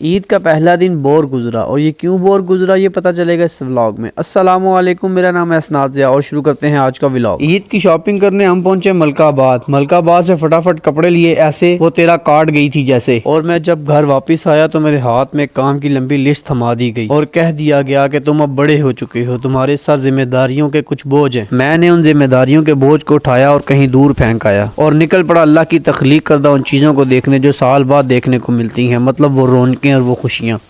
ईद का पहला दिन बोर गुजरा और ये क्यों बोर गुजरा ये पता चलेगा इस व्लॉग में। अस्सलामु अलैकुम, मेरा नाम है असनाद ज़िया और शुरू करते हैं आज का व्लॉग। ईद की शॉपिंग करने हम पहुंचे मलकाबाद से फटाफट कपड़े लिए, ऐसे वो तेरा काट गई थी जैसे। और मैं जब घर वापस आया तो मेरे हाथ में काम की लंबी लिस्ट थमा दी गई और कह दिया गया कि तुम अब बड़े हो चुके हो, तुम्हारे साथ जिम्मेदारियों के कुछ बोझ हैं। मैंने उन जिम्मेदारियों के बोझ को उठाया और कहीं दूर फेंक आया और निकल पड़ा अल्लाह की तख्लीक करदा उन चीज़ों को देखने जो साल बाद देखने को मिलती हैं, मतलब वो रौनकें और वो खुशियाँ।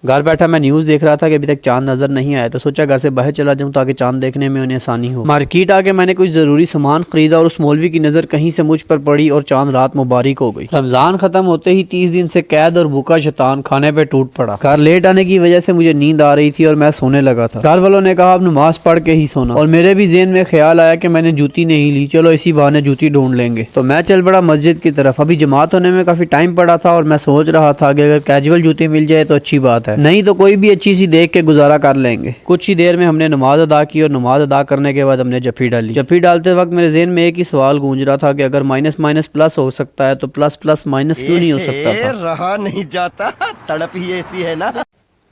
घर बैठा मैं न्यूज़ देख रहा था कि अभी तक चांद नजर नहीं आया, तो सोचा घर से बाहर चला जाऊं ताकि चांद देखने में उन्हें आसानी हो। मार्केट आके मैंने कुछ जरूरी सामान खरीदा और उस मौलवी की नजर कहीं से मुझ पर पड़ी और चांद रात मुबारक हो गई। रमजान खत्म होते ही 30 दिन से कैद और भूखा शैतान खाने पे टूट पड़ा। घर लेट आने की वजह से मुझे नींद आ रही थी और मैं सोने लगा था। घर वालों ने कहा अब नमाज पढ़ के ही सोना, और मेरे भी ज़हन में ख्याल आया कि मैंने जूती नहीं ली, चलो इसी बहाने जूती ढूंढ लेंगे। तो मैं चल पड़ा मस्जिद की तरफ। अभी जमात होने में काफी टाइम पड़ा था और मैं सोच रहा था कि अगर कैजुअल जूती मिल जाए तो अच्छी बात है, नहीं तो कोई भी अच्छी सी देख के गुजारा कर लेंगे। कुछ ही देर में हमने नमाज अदा की और नमाज अदा करने के बाद हमने जफी डाली। जफी डालते वक्त मेरे ज़हन में एक ही सवाल गूंज रहा था कि अगर माइनस माइनस प्लस हो सकता है तो प्लस प्लस माइनस क्यों नहीं हो सकता था। रहा नहीं जाता, तड़प ही ऐसी है ना।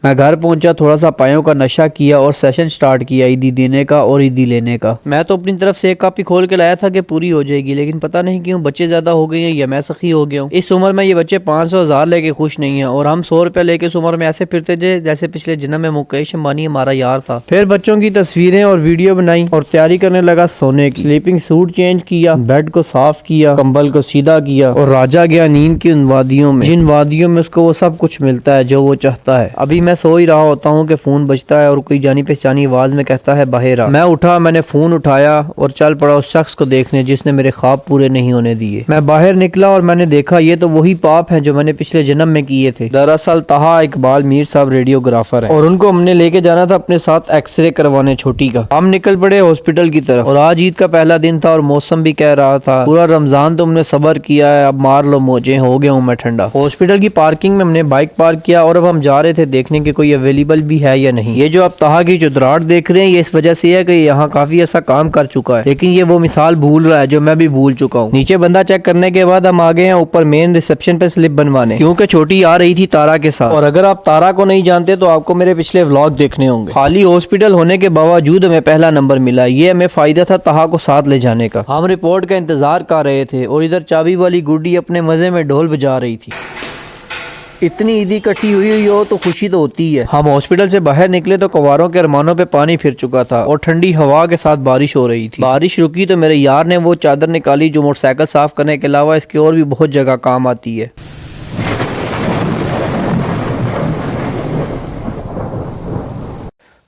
मैं घर पहुंचा, थोड़ा सा पायों का नशा किया और सेशन स्टार्ट किया ईदी देने का और ईदी लेने का। मैं तो अपनी तरफ से एक कापी खोल के लाया था कि पूरी हो जाएगी, लेकिन पता नहीं क्यों बच्चे ज्यादा हो गए हैं या मैं सखी हो गया हूँ। इस उम्र में ये बच्चे 500,000 लेके खुश नहीं है और हम 100 रुपया लेके इस उम्र में ऐसे फिरते थे जैसे पिछले जन्म में मुकेश अंबानी हमारा यार था। फिर बच्चों की तस्वीरें और वीडियो बनाई और तैयारी करने लगा सोने की। स्लीपिंग सूट चेंज किया, बेड को साफ किया, कंबल को सीधा किया और राजा गया नींद की उन वादियों में जिन वादियों में उसको वो सब कुछ मिलता है जो वो चाहता है। अभी मैं सो ही रहा होता हूँ कि फोन बजता है और कोई जानी पहचानी आवाज में कहता है बाहर आ। मैं उठा, मैंने फोन उठाया और चल पड़ा उस शख्स को देखने जिसने मेरे ख्वाब पूरे नहीं होने दिए। मैं बाहर निकला और मैंने देखा ये तो वही पाप है जो मैंने पिछले जन्म में किए थे। दरअसल ताहा इकबाल मीर साहब रेडियोग्राफर है और उनको हमने लेके जाना था अपने साथ एक्सरे करवाने छोटी का। हम निकल पड़े हॉस्पिटल की तरफ और आज ईद का पहला दिन था और मौसम भी कह रहा था पूरा रमजान तुमने सब्र किया है, अब मार लो मौजे, हो गया हूँ मैं ठंडा। हॉस्पिटल की पार्किंग में हमने बाइक पार्क किया और अब हम जा रहे थे देखने के कोई अवेलेबल भी है या नहीं। ये जो आप ताहा की चुदराहट देख रहे हैं ये इस वजह से है कि यहाँ काफी ऐसा काम कर चुका है, लेकिन ये वो मिसाल भूल रहा है जो मैं भी भूल चुका हूँ। नीचे बंदा चेक करने के बाद हम आ गए हैं ऊपर मेन रिसेप्शन पे स्लिप बनवाने, क्योंकि छोटी आ रही थी तारा के साथ। और अगर आप तारा को नहीं जानते तो आपको मेरे पिछले व्लॉग देखने होंगे। खाली हॉस्पिटल होने के बावजूद हमें पहला नंबर मिला, ये हमें फायदा था ताहा को साथ ले जाने का। हम रिपोर्ट का इंतजार कर रहे थे और इधर चाबी वाली गुड्डी अपने मजे में ढोल बजा रही थी। इतनी ईदी इकट्ठी हुई हो तो खुशी तो होती है। हम हॉस्पिटल से बाहर निकले तो कवारों के अरमानों पे पानी फिर चुका था और ठंडी हवा के साथ बारिश हो रही थी। बारिश रुकी तो मेरे यार ने वो चादर निकाली जो मोटरसाइकिल साफ करने के अलावा इसके और भी बहुत जगह काम आती है।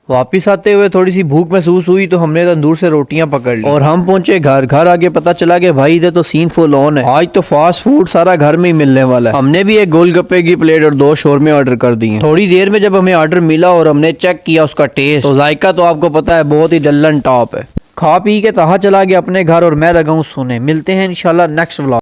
वापिस आते हुए थोड़ी सी भूख महसूस हुई तो हमने तंदूर से रोटियां पकड़ ली और हम पहुंचे घर। घर आगे पता चला कि भाई इधर तो सीन फुल ऑन है, आज तो फास्ट फूड सारा घर में ही मिलने वाला है। हमने भी एक गोलगप्पे की प्लेट और 2 शोरमे ऑर्डर कर दिए। थोड़ी देर में जब हमें ऑर्डर मिला और हमने चेक किया उसका टेस्ट, तो जायका तो आपको पता है बहुत ही डल्लन टॉप है। खा पी के ताहा चला गया अपने घर और मैं लगा हूं सोने। मिलते हैं इंशाल्लाह नेक्स्ट व्लॉग।